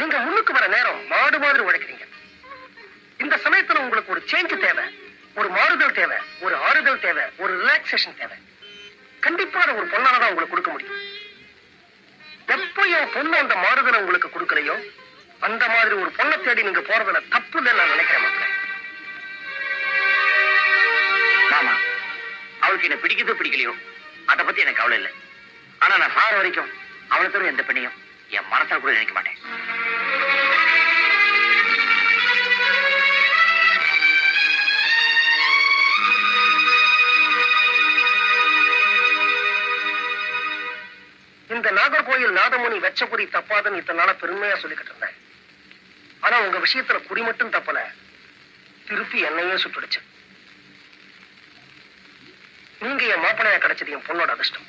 நீங்க முன்னுக்கு வர நேரம் மாடு மாதிரி உழைக்கிறீங்க. இந்த சமயத்துல உங்களுக்கு ஒரு சேஞ்ச் தேவை, ஒரு மாறுதல் தேவை, ஒரு ஆறுதல் தேவை, ஒரு ரிலாக்ஸேஷன் தேவை. கண்டிப்பா அதை ஒரு பொண்ணாலதான் உங்களுக்கு கொடுக்க முடியும். எப்ப என் பொண்ணு அந்த மாறுதலை உங்களுக்கு கொடுக்கலையோ அந்த மாதிரி ஒரு பொண்ணை தேடி நீங்க போறதுல தப்பு இல்லைன்னு நான் நினைக்கிறேன். மாமா, அவளுக்கு என்ன பிடிக்குதோ பிடிக்கலையோ அதை பத்தி எனக்கு கவலை இல்லை. ஆனா நான் சார வரைக்கும் அவளை தவிர எந்த பெண்ணையும் என் மனசால கூட நினைக்க மாட்டேன். இந்த நாகர்கோயில் நாதமுனி வெச்ச குறி தப்பாதுன்னு இத்தனை நாள பெருமையா சொல்லிக்கிட்டு இருந்தேன். ஆனா உங்க விஷயத்துல குறி மட்டும் தப்பல, திருப்பி என்னையே சுட்டுடுச்சு. நீங்க என் மாப்பிளையா கிடைச்சது என் பொண்ணோட அதிர்ஷ்டம்.